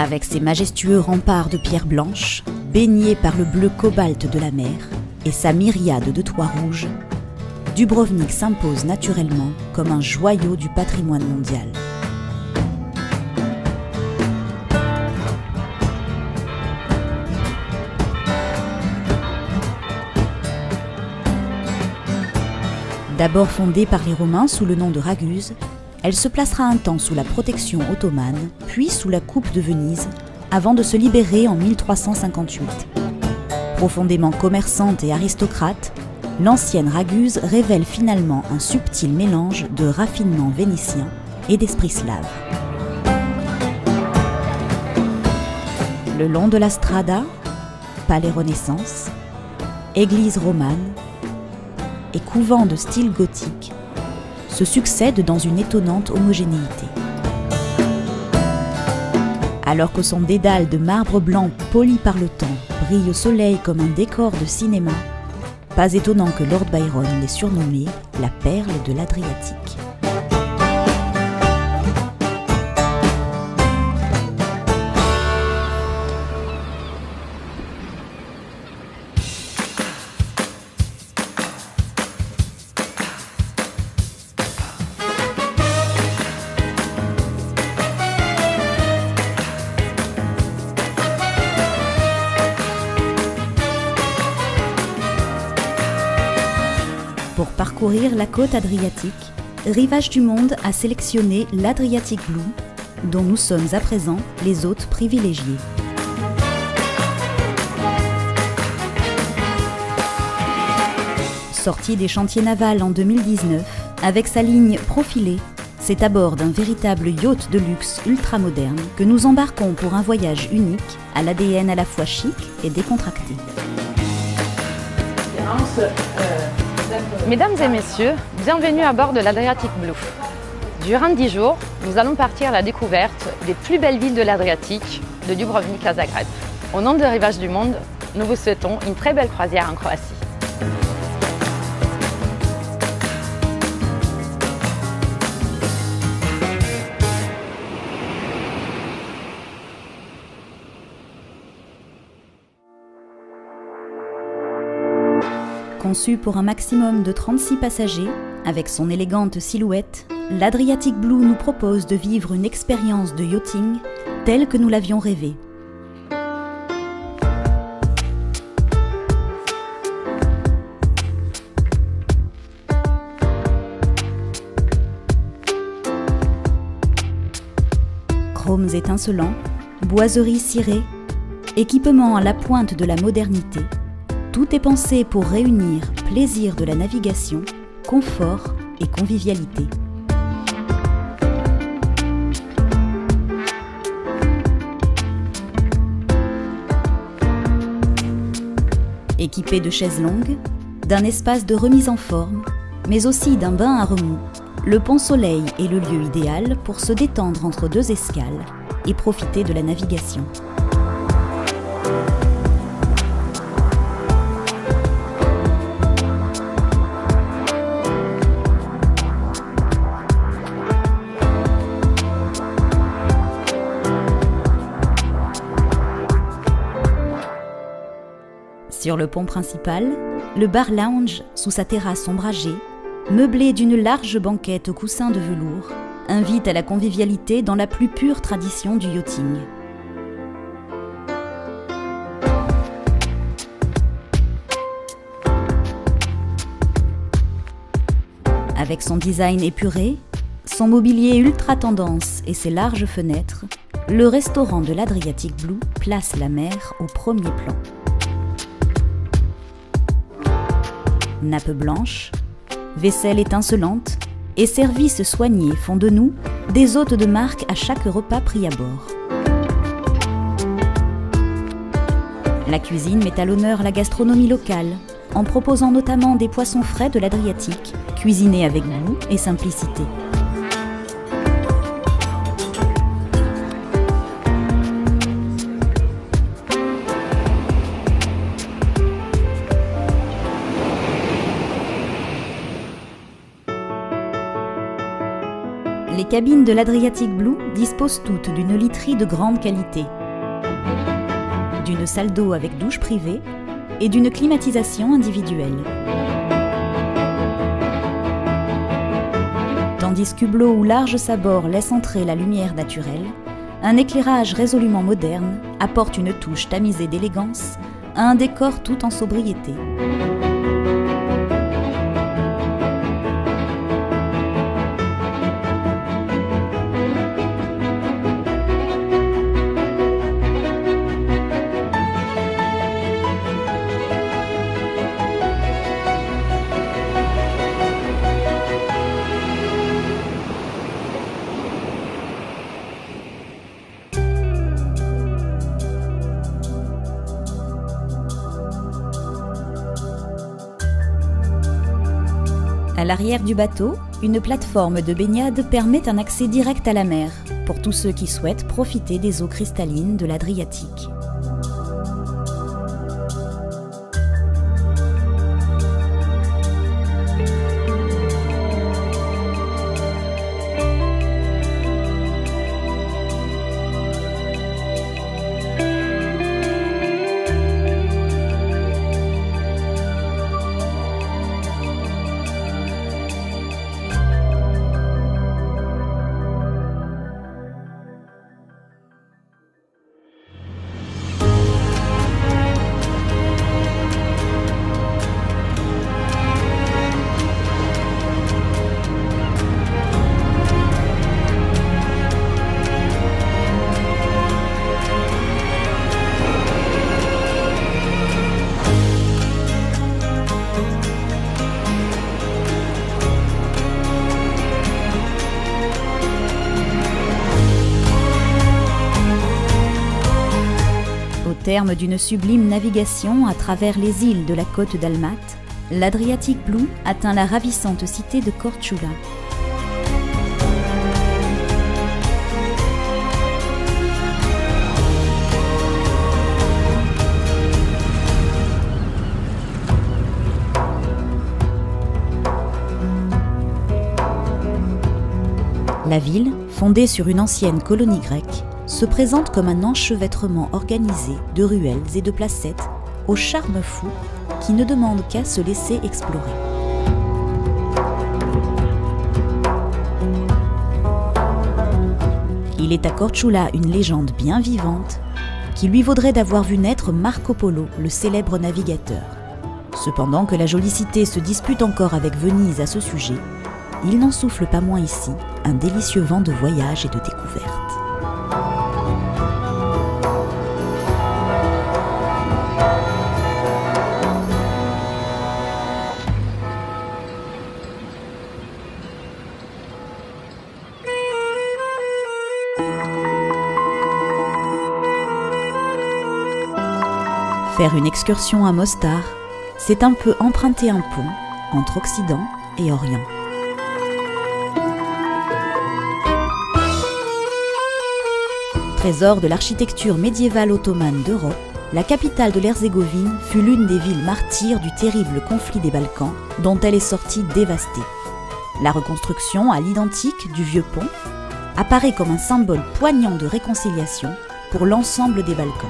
Avec ses majestueux remparts de pierre blanche, baignés par le bleu cobalt de la mer et sa myriade de toits rouges, Dubrovnik s'impose naturellement comme un joyau du patrimoine mondial. D'abord fondée par les Romains sous le nom de Raguse, elle se placera un temps sous la protection ottomane, puis sous la coupe de Venise, avant de se libérer en 1358. Profondément commerçante et aristocrate, l'ancienne Raguse révèle finalement un subtil mélange de raffinement vénitien et d'esprit slave. Le long de la Strada, palais Renaissance, église romane et couvent de style gothique se succèdent dans une étonnante homogénéité. Alors que son dédale de marbre blanc poli par le temps brille au soleil comme un décor de cinéma, pas étonnant que Lord Byron l'ait surnommée la perle de l'Adriatique. Pour parcourir la côte adriatique, Rivage du Monde a sélectionné l'Adriatic Blue, dont nous sommes à présent les hôtes privilégiés. Sorti des chantiers navals en 2019, avec sa ligne profilée, c'est à bord d'un véritable yacht de luxe ultramoderne que nous embarquons pour un voyage unique à l'ADN à la fois chic et décontracté. Mesdames et messieurs, bienvenue à bord de l'Adriatic Blue. Durant 10 jours, nous allons partir à la découverte des plus belles villes de l'Adriatique, de Dubrovnik à Zagreb. Au nom de Rivage du Monde, nous vous souhaitons une très belle croisière en Croatie. Conçu pour un maximum de 36 passagers, avec son élégante silhouette, l'Adriatic Blue nous propose de vivre une expérience de yachting telle que nous l'avions rêvée. Chromes étincelants, boiseries cirées, équipement à la pointe de la modernité, tout est pensé pour réunir plaisir de la navigation, confort et convivialité. Équipé de chaises longues, d'un espace de remise en forme, mais aussi d'un bain à remous, le Pont Soleil est le lieu idéal pour se détendre entre deux escales et profiter de la navigation. Sur le pont principal, le bar lounge sous sa terrasse ombragée, meublé d'une large banquette aux coussins de velours, invite à la convivialité dans la plus pure tradition du yachting. Avec son design épuré, son mobilier ultra tendance et ses larges fenêtres, le restaurant de l'Adriatic Blue place la mer au premier plan. Nappe blanche, vaisselle étincelante et services soignés font de nous des hôtes de marque à chaque repas pris à bord. La cuisine met à l'honneur la gastronomie locale, en proposant notamment des poissons frais de l'Adriatique, cuisinés avec goût et simplicité. Les cabines de l'Adriatic Blue disposent toutes d'une literie de grande qualité, d'une salle d'eau avec douche privée et d'une climatisation individuelle. Tandis qu'Hublot ou large sabord laisse entrer la lumière naturelle, un éclairage résolument moderne apporte une touche tamisée d'élégance à un décor tout en sobriété. À l'arrière du bateau, une plateforme de baignade permet un accès direct à la mer pour tous ceux qui souhaitent profiter des eaux cristallines de l'Adriatique. Au terme d'une sublime navigation à travers les îles de la côte dalmate, l'Adriatic Blue atteint la ravissante cité de Korčula. La ville, fondée sur une ancienne colonie grecque, se présente comme un enchevêtrement organisé de ruelles et de placettes au charme fou qui ne demande qu'à se laisser explorer. Il est à Korčula une légende bien vivante qui lui vaudrait d'avoir vu naître Marco Polo, le célèbre navigateur. Cependant que la jolie cité se dispute encore avec Venise à ce sujet, il n'en souffle pas moins ici un délicieux vent de voyage et de découverte. Faire une excursion à Mostar, c'est un peu emprunter un pont entre Occident et Orient. Trésor de l'architecture médiévale ottomane d'Europe, la capitale de l'Herzégovine fut l'une des villes martyres du terrible conflit des Balkans, dont elle est sortie dévastée. La reconstruction à l'identique du vieux pont apparaît comme un symbole poignant de réconciliation pour l'ensemble des Balkans.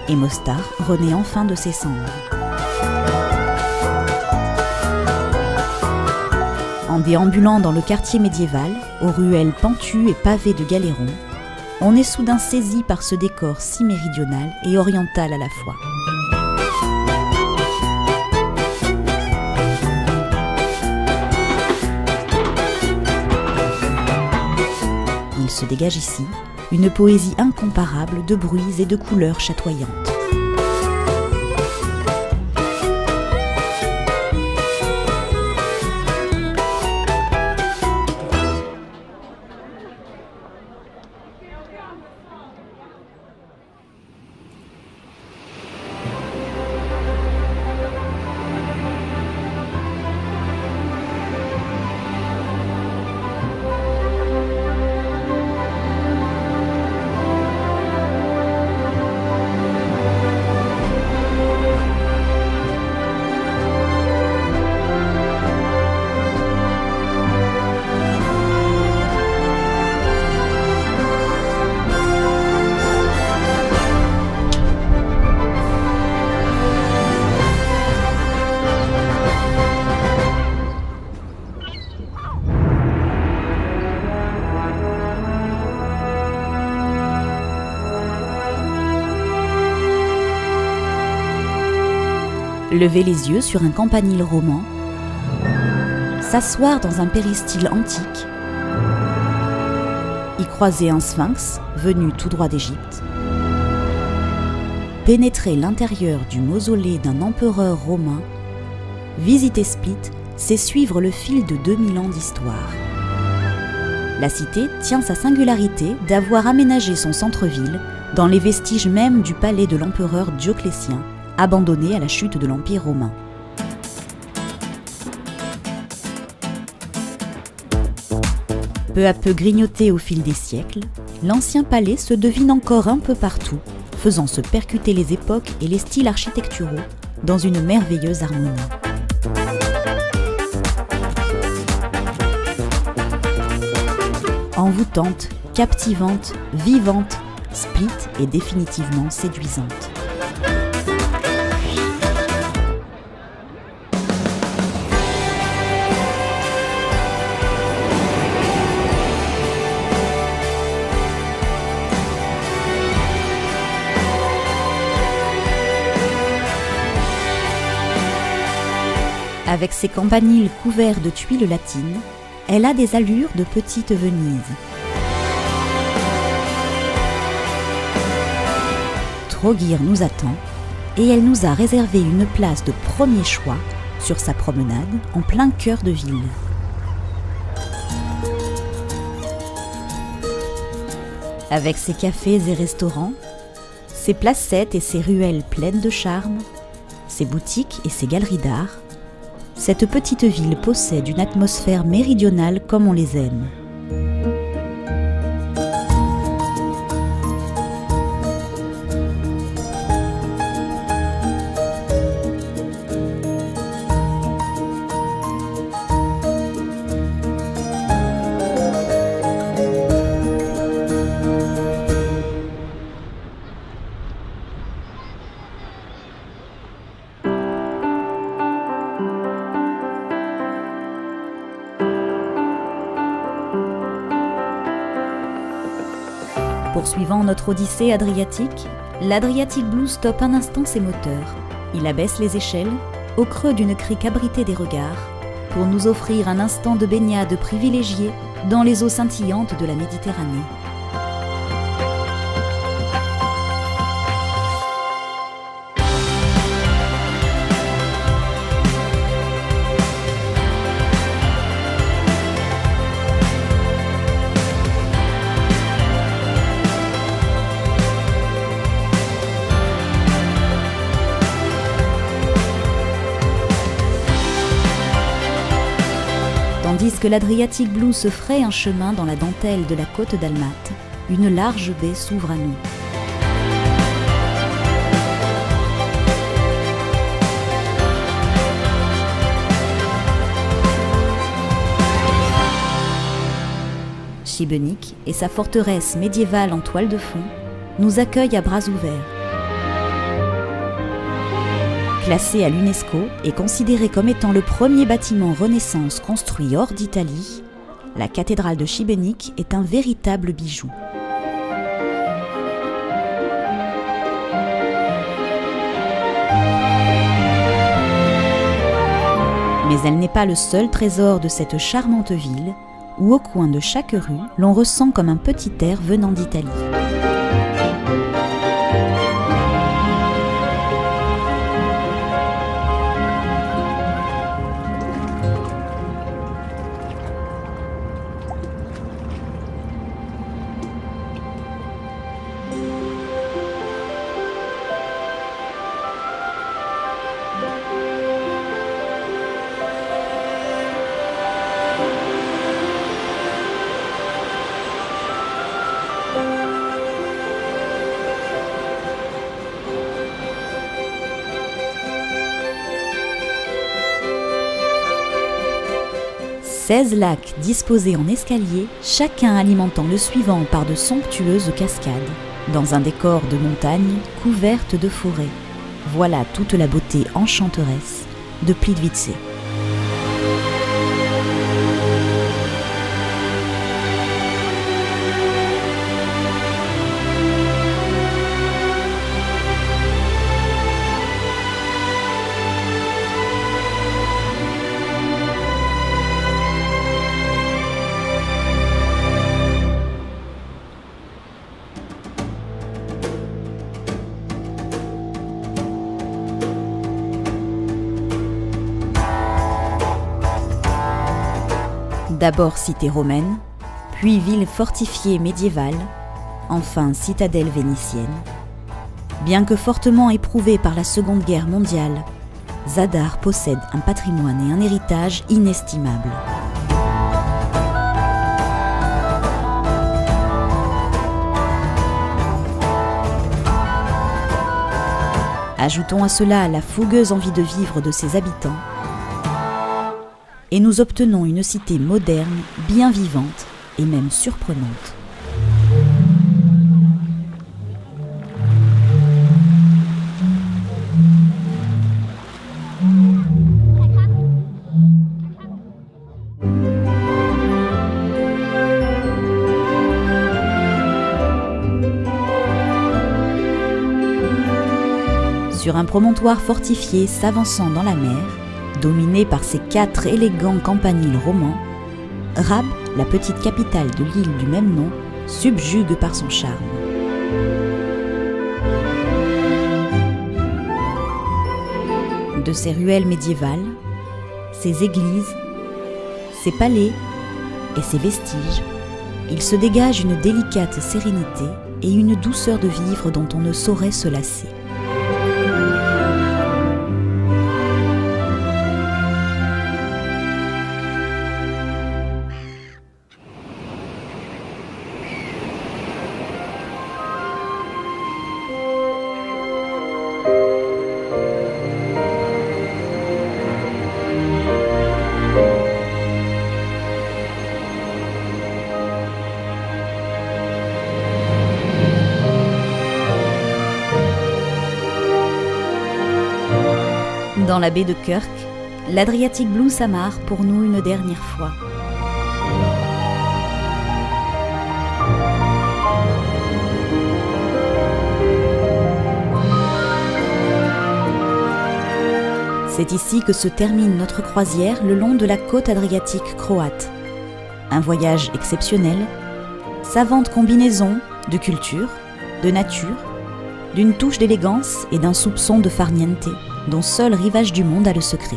Et Mostar renaît enfin de ses cendres. En déambulant dans le quartier médiéval, aux ruelles pentues et pavées de galérons, on est soudain saisi par ce décor si méridional et oriental à la fois. Il se dégage ici une poésie incomparable de bruits et de couleurs chatoyantes. Lever les yeux sur un campanile roman, s'asseoir dans un péristyle antique, y croiser un sphinx venu tout droit d'Égypte, pénétrer l'intérieur du mausolée d'un empereur romain, visiter Split, c'est suivre le fil de 2000 ans d'histoire. La cité tient sa singularité d'avoir aménagé son centre-ville dans les vestiges même du palais de l'empereur Dioclétien, abandonné à la chute de l'Empire romain. Peu à peu grignoté au fil des siècles, l'ancien palais se devine encore un peu partout, faisant se percuter les époques et les styles architecturaux dans une merveilleuse harmonie. Envoûtante, captivante, vivante, Split est définitivement séduisante. Avec ses campaniles couverts de tuiles latines, elle a des allures de petite Venise. Trogir nous attend et elle nous a réservé une place de premier choix sur sa promenade en plein cœur de ville. Avec ses cafés et restaurants, ses placettes et ses ruelles pleines de charme, ses boutiques et ses galeries d'art, cette petite ville possède une atmosphère méridionale comme on les aime. Poursuivant notre odyssée adriatique, l'Adriatic Blue stoppe un instant ses moteurs. Il abaisse les échelles, au creux d'une crique abritée des regards, pour nous offrir un instant de baignade privilégié dans les eaux scintillantes de la Méditerranée. Tandis que l'Adriatic Blue se fraye un chemin dans la dentelle de la côte d'Almate, une large baie s'ouvre à nous. Šibenik et sa forteresse médiévale en toile de fond nous accueillent à bras ouverts. Classé à l'UNESCO et considéré comme étant le premier bâtiment Renaissance construit hors d'Italie, la cathédrale de Šibenik est un véritable bijou. Mais elle n'est pas le seul trésor de cette charmante ville, où au coin de chaque rue, l'on ressent comme un petit air venant d'Italie. « 16 lacs disposés en escalier, chacun alimentant le suivant par de somptueuses cascades, dans un décor de montagnes couvertes de forêts. Voilà toute la beauté enchanteresse de Plitvice. » D'abord cité romaine, puis ville fortifiée médiévale, enfin citadelle vénitienne. Bien que fortement éprouvée par la Seconde Guerre mondiale, Zadar possède un patrimoine et un héritage inestimables. Ajoutons à cela la fougueuse envie de vivre de ses habitants, et nous obtenons une cité moderne, bien vivante et même surprenante. Sur un promontoire fortifié s'avançant dans la mer, dominé par ses 4 élégants campaniles romans, Rabb, la petite capitale de l'île du même nom, subjugue par son charme. De ses ruelles médiévales, ses églises, ses palais et ses vestiges, il se dégage une délicate sérénité et une douceur de vivre dont on ne saurait se lasser. Dans la baie de Kirk, l'Adriatic Blue s'amarre pour nous une dernière fois. C'est ici que se termine notre croisière le long de la côte adriatique croate. Un voyage exceptionnel, savante combinaison de culture, de nature, d'une touche d'élégance et d'un soupçon de farniente, dont seul Rivage du Monde a le secret.